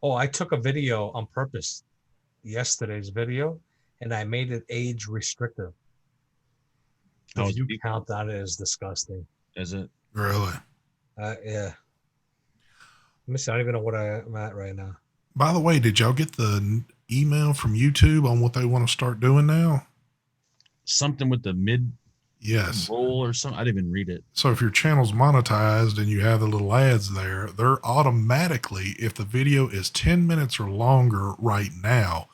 Oh, I took a video on purpose, yesterday's video, and I made it age restrictive. The view count on it is disgusting. Is it? Really? Yeah. Let me see. I don't even know what I'm at right now. By the way, did y'all get the email from YouTube on what they want to start doing now? Something with the mid Yes. roll or something. I didn't even read it. So if your channel's monetized and you have the little ads there, they're automatically, if the video is 10 minutes or longer right now,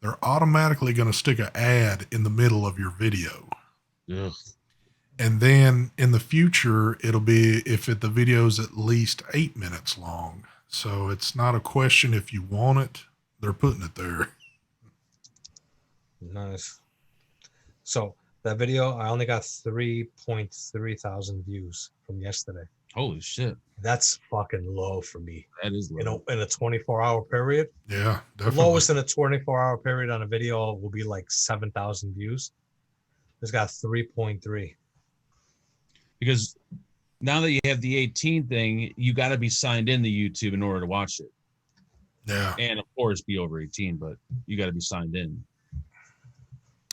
they're automatically going to stick an ad in the middle of your video. Ugh. And then in the future, it'll be if the video is at least 8 minutes long. So it's not a question if you want it, they're putting it there. Nice. So that video, I only got 3.3 thousand views from yesterday. Holy shit. That's fucking low for me. That is low. In a 24-hour period. Yeah, The definitely. lowest in a 24-hour period on a video will be like 7,000 views. It's got 3.3. Because now that you have the 18 thing, you got to be signed in to YouTube in order to watch it. Yeah. And of course, be over 18, but you got to be signed in.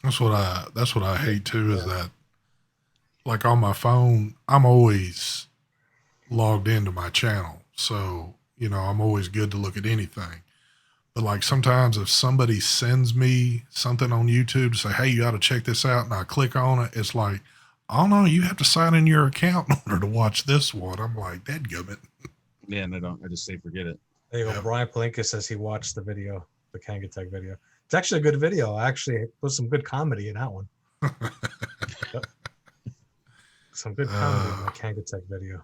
That's what I hate too, is that like on my phone, I'm always logged into my channel. So, you know, I'm always good to look at anything. But like sometimes if somebody sends me something on YouTube to say, hey, you got to check this out, and I click on it, it's like, oh no, you have to sign in your account in order to watch this one. I'm like, dadgummit. Yeah, and I just say forget it. There you go. Yeah. Brian Palinka says he watched the video, the Kangatech video. It's actually a good video. I actually put some good comedy in that one. Yep. Some good comedy in the Kangatech video.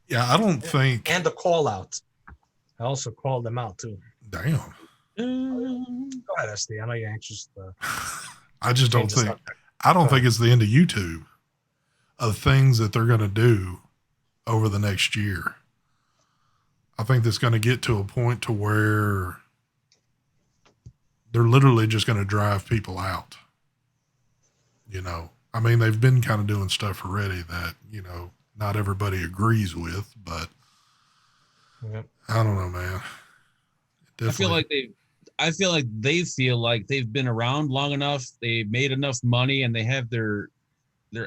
Yeah, I don't think. And the call out. I also called them out too. Damn. Go ahead, SD. I know you're anxious to I just don't change the think. subject. I don't think it's the end of YouTube, of things that they're going to do over the next year. I think that's going to get to a point to where they're literally just going to drive people out. You know, I mean, they've been kind of doing stuff already that, you know, not everybody agrees with, but Yep. I don't know, man. I feel like they feel like they've been around long enough, they made enough money, and they have their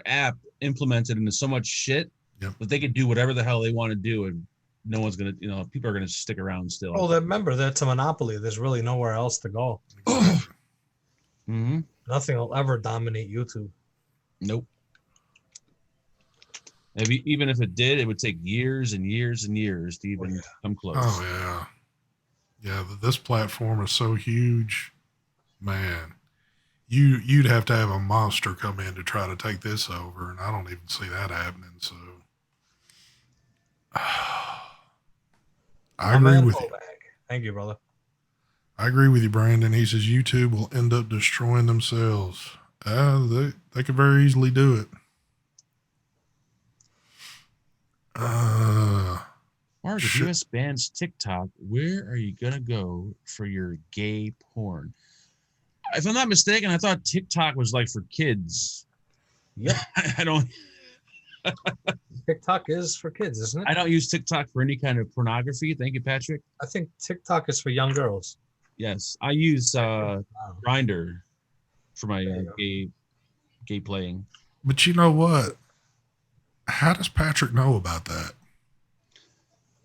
app implemented into so much shit Yep. that they could do whatever the hell they want to do, and no one's gonna, you know, people are gonna stick around still. Oh, remember, that's a monopoly. There's really nowhere else to go. Mm-hmm. Nothing will ever dominate YouTube. Nope. Even if it did, it would take years and years and years to even come close. Oh yeah. Yeah, this platform is so huge, man. You'd have to have a monster come in to try to take this over, and I don't even see that happening. So I agree with you. Thank you, brother. I agree with you, Brandon. He says YouTube will end up destroying themselves. They could very easily do it. Mark, if US bans TikTok, where are you gonna go for your gay porn? If I'm not mistaken, I thought TikTok was like for kids. Yep. I don't TikTok is for kids, isn't it? I don't use TikTok for any kind of pornography. Thank you, Patrick. I think TikTok is for young girls. Yes, I use Wow. Grindr for my There you gay playing. But you know what? How does Patrick know about that?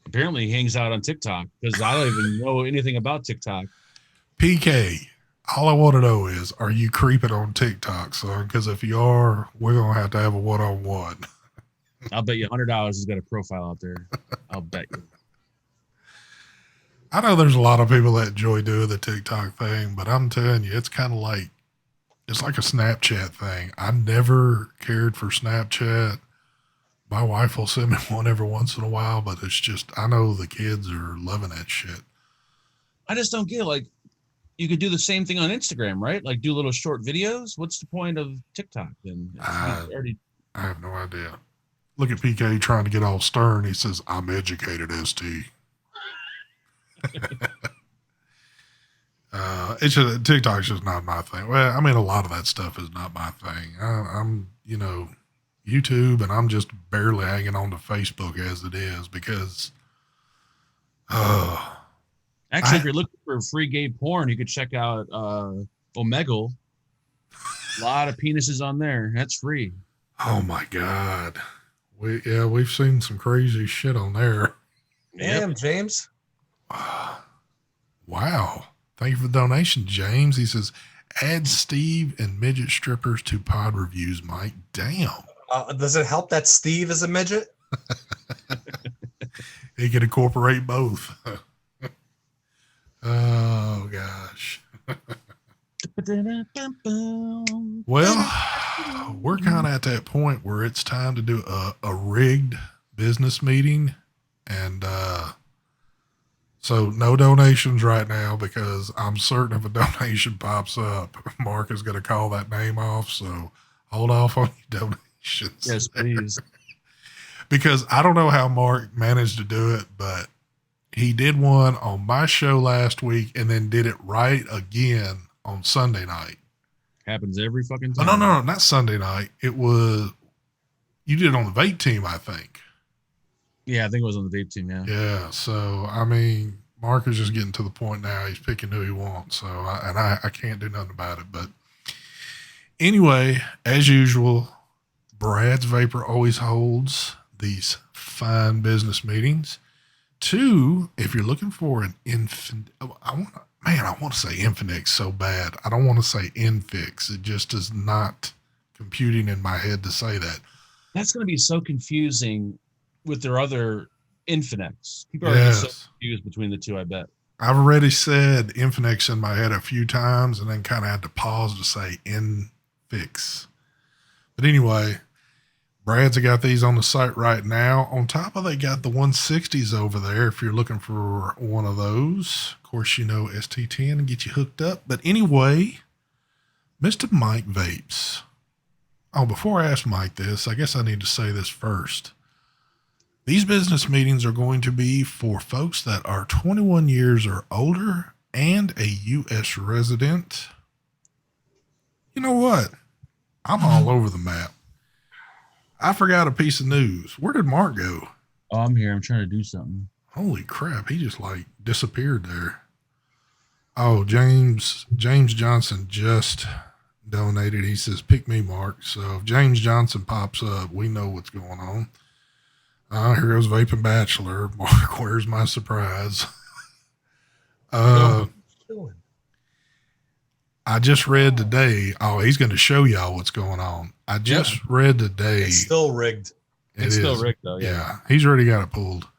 Apparently, he hangs out on TikTok because I don't even know anything about TikTok. PK, all I want to know is, are you creeping on TikTok, son? Because if you are, we're going to have a one-on-one. I'll bet you $100 he's got a profile out there. I'll bet you. I know there's a lot of people that enjoy doing the TikTok thing, but I'm telling you, it's kind of like, it's like a Snapchat thing. I never cared for Snapchat. My wife will send me one every once in a while, but it's just, I know the kids are loving that shit. I just don't get it. Like, you could do the same thing on Instagram, right? Like, do little short videos. What's the point of TikTok then? I have no idea. Look at PK trying to get all stern. He says, I'm educated, ST. It's just, TikTok's just not my thing. Well, I mean, a lot of that stuff is not my thing. I'm, you know, YouTube, and I'm just barely hanging on to Facebook as it is because, Actually, if you're looking for free gay porn, you could check out Omegle. A lot of penises on there. That's free. oh my God. We've seen some crazy shit on there. Damn, James. Wow. Thank you for the donation, James. He says, add Steve and midget strippers to pod reviews, Mike. Damn. Does it help that Steve is a midget? He can incorporate both. Oh, gosh. Well, we're kind of at that point where it's time to do a rigged business meeting. And so no donations right now, because I'm certain if a donation pops up, Mark is going to call that name off. So hold off on your donations. Yes, please. Because I don't know how Mark managed to do it, but he did one on my show last week and then did it right again on Sunday night. Happens every fucking Oh, time. no, not Sunday night. It was, you did it on the Vape team, I think. Yeah, I think it was on the vape team. Yeah. Yeah. So, I mean, Mark is just getting to the point now. He's picking who he wants. So, I can't do nothing about it. But anyway, as usual, Brad's Vapor always holds these fine business meetings. Two, if you're looking for an I want to say Infinix so bad. I don't want to say Infix. It just is not computing in my head to say that. That's going to be so confusing with their other Infinix. People are going to be so confused between the two, I bet. I've already said Infinix in my head a few times and then kind of had to pause to say Infix. But anyway, Brad's got these on the site right now. On top of they got the 160s over there if you're looking for one of those. Of course, you know ST10 and get you hooked up. But anyway, Mr. Mike Vapes. Oh, before I ask Mike this, I guess I need to say this first. These business meetings are going to be for folks that are 21 years or older and a U.S. resident. You know what? I'm all over the map. I forgot a piece of news. Where did Mark go? Oh, I'm here. I'm trying to do something. Holy crap. He just like disappeared there. Oh, James Johnson just donated. He says, pick me, Mark. So if James Johnson pops up, we know what's going on. Here goes Vaping Bachelor. Mark, where's my surprise? I just read today. Oh, he's going to show y'all what's going on. I just read today. It's still rigged. It's still rigged, though. Yeah. He's already got it pulled.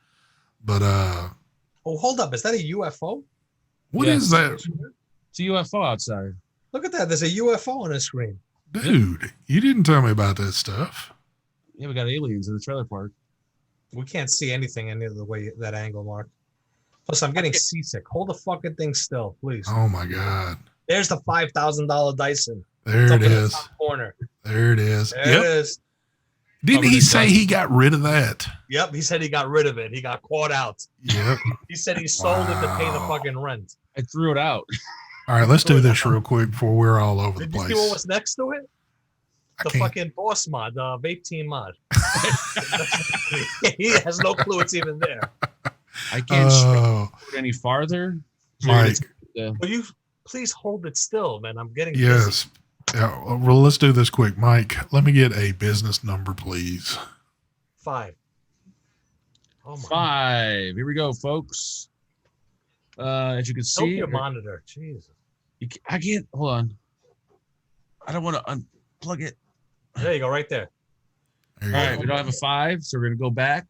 But oh, hold up. Is that a UFO? What is that? It's a UFO outside. Look at that. There's a UFO on the screen. Dude, you didn't tell me about that stuff. Yeah, we got aliens in the trailer park. We can't see anything any of the way that angle, Mark. Plus, I'm getting seasick. Hold the fucking thing still, please. Oh my God. There's the $5,000 Dyson. There it is. The top corner. There it is. There it is. Didn't he say he got rid of that? Yep, he said he got rid of it. He got caught out. Yep. He said he sold it to pay the fucking rent. I threw it out. All right, let's do this real quick before we're all over the place. Did you see what was next to it? The fucking boss mod, the vape team mod. He has no clue it's even there. I can't stretch it any farther. Mike, will you please hold it still, man? I'm getting yes. Yeah, well, let's do this quick. Mike, let me get a business number, please. 5. Oh my 5. Here we go, folks. As you can see, your monitor. Jesus. I can't. Hold on. I don't want to unplug it. There you go, right there. All right, we don't have a 5, so we're gonna go back.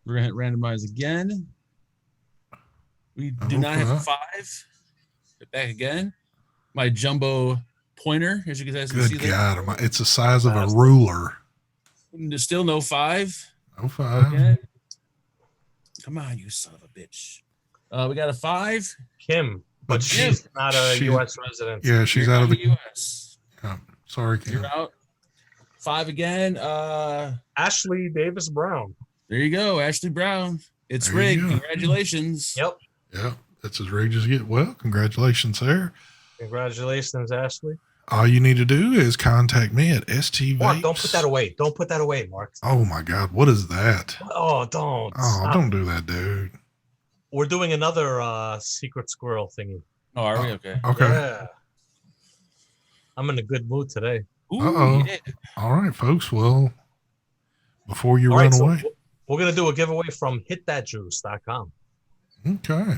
We're gonna hit randomize again. We do not have a 5. Hit back again. My jumbo pointer, as you guys can see. Good God, it's the size of a ruler. There's still no 5. No 5. Okay. Come on, you son of a bitch. We got a 5. Kim, but she's not a U.S. resident. Yeah, she's out of the U.S. Yeah, sorry, Kim. You're out. 5 again. Ashley Davis Brown. There you go, Ashley Brown. It's rigged. Congratulations. Yep. Yeah, that's as rigged as you get. Well, congratulations there. Congratulations, Ashley. All you need to do is contact me at T.T.V. Mark, don't put that away. Don't put that away, Mark. Oh my God, what is that? Oh, don't. Oh, don't do that, dude. We're doing another secret squirrel thingy. Oh, are we? Okay. Okay. Yeah. I'm in a good mood today. Ooh, yeah. All right, folks. Well, before you run away. We're going to do a giveaway from hitthatjuice.com. Okay.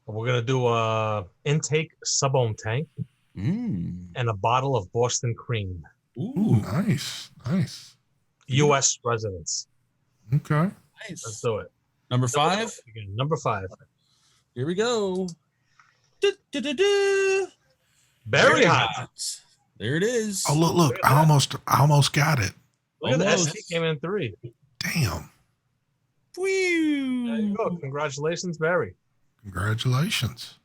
We're gonna do a intake sub-ohm tank Mm. and a bottle of Boston cream. Ooh, nice. U.S. residents. Okay. Let's Nice. do it. Number 5. Again, number 5. Here we go. Du-du-du-du. Very hot. There it is. Oh, look! I almost got it. Look at that. Almost. ST came in 3. Damn! There you go. Congratulations, Barry. Congratulations.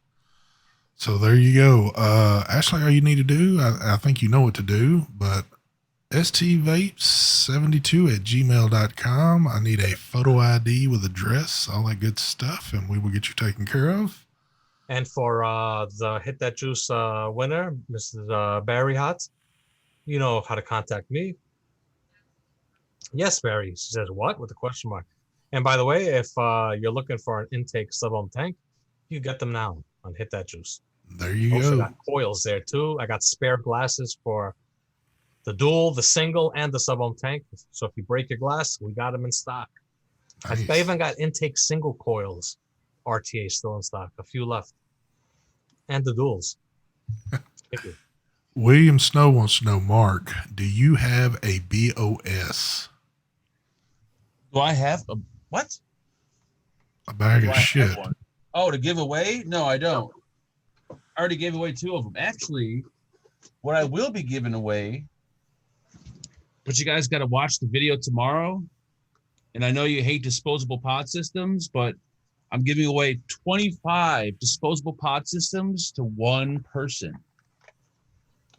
So there you go. Ashley, all you need to do, I think you know what to do, but stvapes72@gmail.com. I need a photo ID with address, all that good stuff, and we will get you taken care of. And for the Hit That Juice winner, Mrs. Barry Hot, you know how to contact me. Yes, Barry. She says, what? With a question mark. And by the way, if you're looking for an intake sub-ohm tank, you get them now on Hit That Juice. There you Also go. got coils there too. I got spare glasses for the dual, the single, and the sub-ohm tank. So if you break your glass, we got them in stock. Nice. I even got intake single coils, RTA still in stock. A few left. And the duals. Thank you. William Snow wants to know, Mark, do you have a BOS? Do I have a what? A bag Do of I have shit. one? Oh, to give away? No, I don't. I already gave away 2 of them. Actually, what I will be giving away, but you guys got to watch the video tomorrow. And I know you hate disposable pod systems, but I'm giving away 25 disposable pod systems to one person.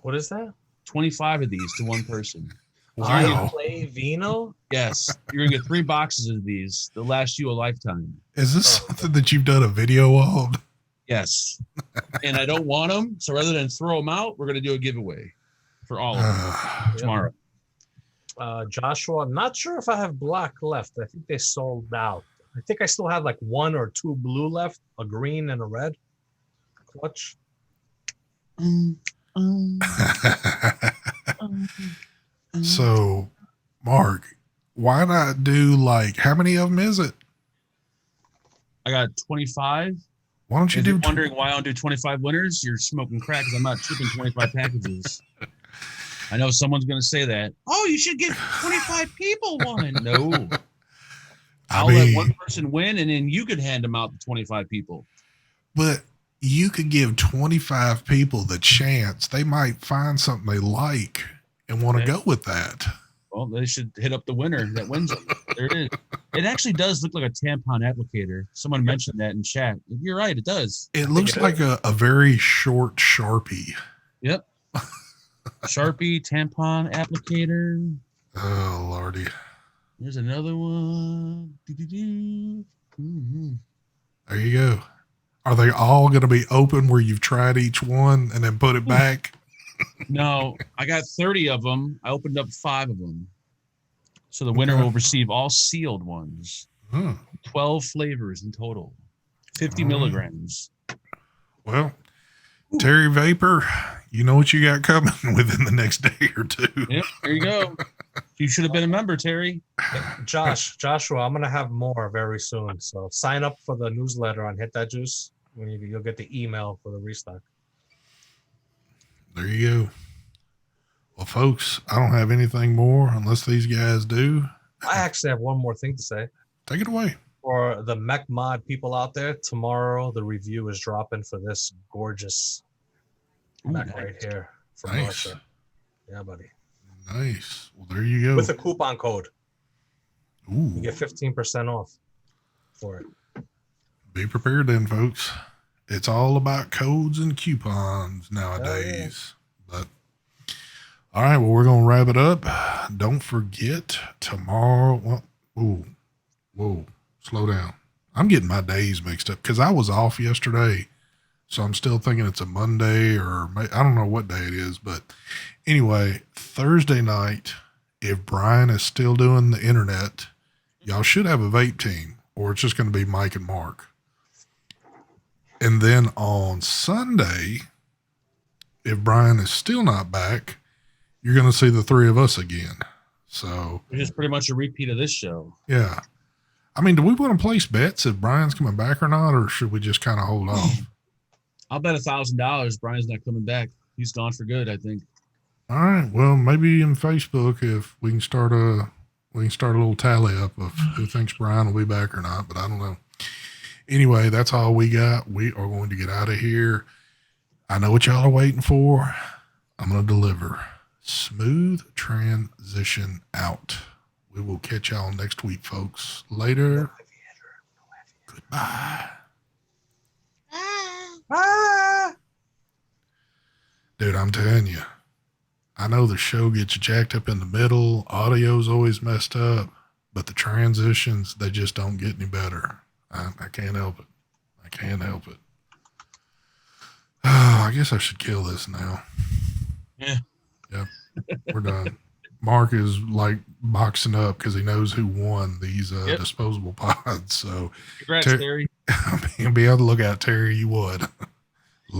What is that? 25 of these to one person. Wow. Play Vino? Yes, you're gonna get 3 boxes of these. They'll last you a lifetime. Is this something that you've done a video of? Yes, and I don't want them, so rather than throw them out, we're gonna do a giveaway for all of them tomorrow. Joshua, I'm not sure if I have black left. I think they sold out. I think I still have like 1 or 2 blue left, a green and a red. Clutch. So, Mark, why not do like, how many of them is it? I got 25. Why don't you If do you're wondering why I don't do 25 winners, you're smoking crack because I'm not shipping 25 packages. I know someone's going to say that. Oh, you should give 25 people one. No. I'll let one person win, and then you could hand them out to 25 people. But you could give 25 people the chance. They might find something they like and want to go with that. Well, they should hit up the winner that wins it. There it is. It actually does look like a tampon applicator. Someone mentioned that in chat. You're right, it does. It looks like a very short Sharpie. Yep. Sharpie tampon applicator. Oh, Lordy. There's another one. Mm-hmm. There you go. Are they all going to be open where you've tried each one and then put it back? No, I got 30 of them. I opened up 5 of them. So the winner will receive all sealed ones. 12 flavors in total. 50 milligrams. Well, Terry Vapor, you know what you got coming within the next day or 2. Yep, there you go. You should have been a member, Terry. Joshua, I'm going to have more very soon. So sign up for the newsletter on Hit That Juice. You'll get the email for the restock. There you go. Well, folks, I don't have anything more unless these guys do. I actually have one more thing to say. Take it away. For the Mech Mod people out there, tomorrow the review is dropping for this gorgeous mech right here from Russia. Yeah, buddy. Nice. Well, there you go. With a coupon code. Ooh. You get 15% off for it. Be prepared then, folks. It's all about codes and coupons nowadays. But all right, well, we're gonna wrap it up. Don't forget tomorrow. Well, whoa, slow down. I'm getting my days mixed up because I was off yesterday, so I'm still thinking it's a Monday or I don't know what day it is. But anyway, Thursday night, if Brian is still doing the internet, y'all should have a vape team, or it's just going to be Mike and Mark. And then on Sunday, if Brian is still not back, you're going to see the 3 of us again. So It's just pretty much a repeat of this show. yeah, I mean, do we want to place bets if Brian's coming back or not, or should we just kind of hold off? I'll bet $1,000 Brian's not coming back. He's gone for good, I think. All right. Well, maybe in Facebook, if we can start a little tally up of who thinks Brian will be back or not, but I don't know. Anyway, that's all we got. We are going to get out of here. I know what y'all are waiting for. I'm going to deliver. Smooth transition out. We will catch y'all next week, folks. Later. Goodbye. Dude, I'm telling you, I know the show gets jacked up in the middle. Audio's always messed up, but the transitions, they just don't get any better. I can't help it. I can't help it. Oh, I guess I should kill this now. Yeah. Yep. We're done. Mark is like boxing up because he knows who won these disposable pods. So, Congrats, Terry. Be able to look out, Terry. You would.